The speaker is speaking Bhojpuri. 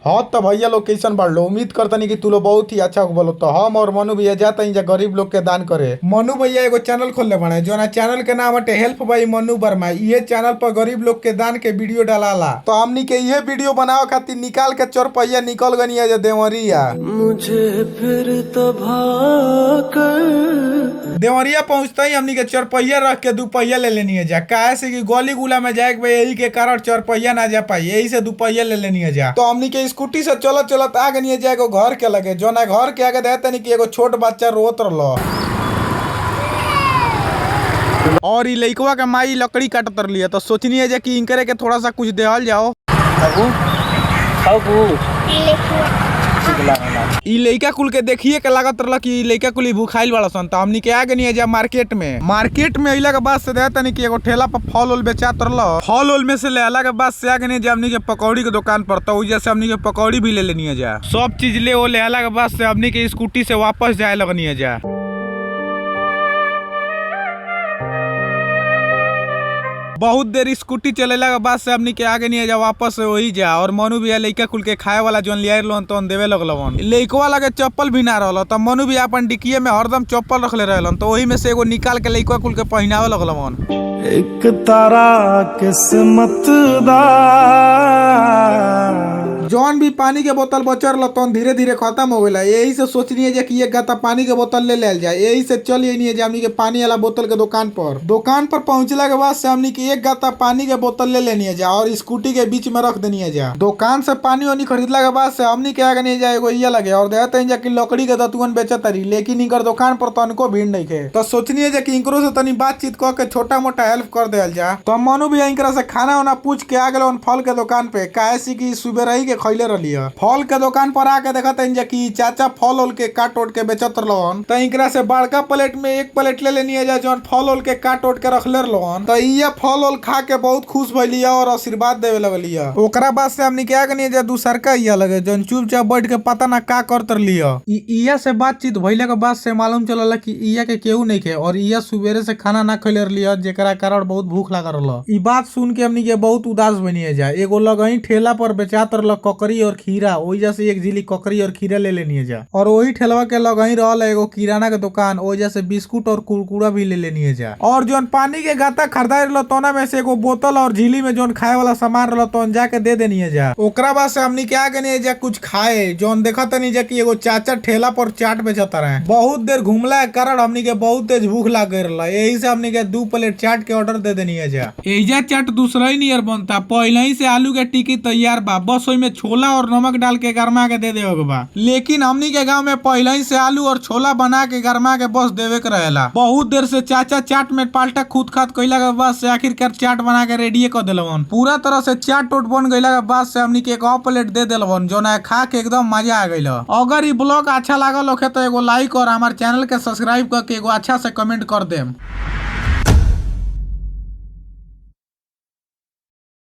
हाँ तो भैया लोग कैसन बाढ़ लो, उम्मीद करतनी कि तू लोग बहुत ही अच्छा बोलो। तो हम और मनु भैया जाता ही गरीब लोग के दान करे। मनु भैया एगो चैनल खोलले बने जो ना चैनल के नाम है हेल्प बाई मनु वर्मा। ये चैनल पर गरीब लोग के दान के वीडियो डाला। तो हमनी के ये वीडियो बनावे खातिर निकाल के 4 पहिया निकल गनी है देवरिया। मुझे फिर तो देवरिया पहुंचते ही हमनी के 4 पहिया रख के 2 पहिया ले लेनी है जा। काहे से कि गोली गुला में जाए के यही के कारण 4 पहिया ना जा पाई, यही से 2 पहिया ले लेनी है जा। तो हमनी के स्कूटी से चलत चलत आ गनी है जा एगो घर के लगे, जो ना घर के आगे देते नहीं कि एगो छोट बच्चा रोत रहो और ई लइकवा के माई लकड़ी काटत रही। तो सोचनी है कि इनकरे के थोड़ा सा कुछ देहल जाओ। ई लइका कुल के देखिए के लागत रहल कि लइका कुल भूखाइल वाला सन। तो हमनी के आ गनी जा मार्केट में अइला के बाद से देता नहीं कि एगो ठेला पर फल उल बेचात रहल। फल उल में से ले आला के बाद से आ गनी जा हमनी के पकौड़ी के दुकान पर। तो जैसे हमनी के पकौड़ी भी ले लेनी है जा। सब चीज ले आला के बाद से हमनी के स्कूटी से वापस जाए लगनी है जा। बहुत देर स्कूटी चलेला के बाद से हमनी के आगे नहीं जा वापस से वही जा। और मनु भैया लइका कुल के खाए वाला जोन लिया तो देवे लगलन। लइकवा लगे चप्पल भी ना रहल। तो मनु भैया अपन डिक्कीए में हरदम चप्पल रखले रहलन। तो वही में से एगो निकाल के लइकवा कुल के पहनावे लगलन। एक तारा किस्मत दा जौन भी पानी के बोतल बचल रहल धीरे धीरे खत्म हो गया। यही से सोचनी है कि एक गाता पानी के बोतल ले लेल जाए। यही से चल है हमनी के पानी वाला बोतल के दुकान पर पहुंचला के बाद से हमनी के एक गाता पानी के बोतल ले लेनी है जा और स्कूटी के बीच में रख देनी है जा। दुकान से पानी वानी खरीदला के बाद से हमनी के आगे नहीं जाए ये लगे और देते हैं कि लकड़ी के दतुअन बेचत रही। लेकिन इनकर दुकान पर तनको भीड़ नहीं है। तो सोचनी है कि इनकरो से तनी बातचीत कर के छोटा मोटा हेल्प कर दिया जा। तो मनु भी इनकरा से खाना वाना पूछ के आ गए फल के दुकान पे। काहे से कि सुबह ही के खैले रही फल के दुकान पर आके देखते हैं कि चाचा फल उल के काट उट के बेचत रहन। तो इनकरा से बड़का प्लेट में 1 प्लेट ले लेनी है जा जौन फल उल के काट उट के रखले रहन। तो ये फल उल खा के बहुत खुश भइली और आशीर्वाद देवे लगली। ओकरा बाद से हमनी क्या गनी जा दूसरका इया लगे जौन चुपचाप बैठ के पता ना का करत रही। इया से बातचीत भइला के बाद से मालूम चलला कि इया के केहू नहीं के और इया सुबेरे से खाना ना खइले रही जेकरा कारण बहुत भूख लागल रहल। ई बात सुन के हमनी के बहुत उदास बनी है जा। एगो लगही ठेला पर बेचात रहल ककड़ी और खीरा। ओइजा से 1 जिली ककड़ी और खीरा ले लेनी है जा। और वही ठेलवा के लगही रहल एगो किराना के दुकान। ओइजा से बिस्कुट और कुरकुरा भी ले लेनी है जा। और जोन पानी के गाता खरीदाई रहल तोना में से एगो बोतल और झिली में जोन खाए वाला सामान रहल तो जाके दे देनी है जा। ओकरा बाद से हमनी क्या गनी है जा कुछ खाए जोन देखत नहीं जा कि एगो चाचा ठेला पर चाट बेचत रहे। बहुत देर घूमला के कारण हमनी के बहुत तेज भूख लाग गई रहल। यही से हमनी के 2 प्लेट चाट के ऑर्डर दे देनी है जा। एजा चाट दूसरा ही नियर बनता। पहले ही से आलू के टिक्की तैयार बा, बस ओइ में छोला और नमक डाल के गरमा के दे देवे के बा। लेकिन हमनी के गांव में पहले ही से आलू और छोला बना के गरमा के बस देवे के रहेला। बहुत देर से चाचा चाट में पाल्टा खुद खात कइला के बाद से आखिरकार चाट बना के रेडी कर देलवन। पूरा तरह से चाट टोट बन गइला के बाद से हमनी के 1 प्लेट दे देलवन जो ना खा के एकदम मजा आ गइल। अगर ई ब्लॉग अच्छा लागल होखे तो एगो लाइक और हमारे चैनल के सब्सक्राइब करके एगो अच्छा से कमेंट कर देम।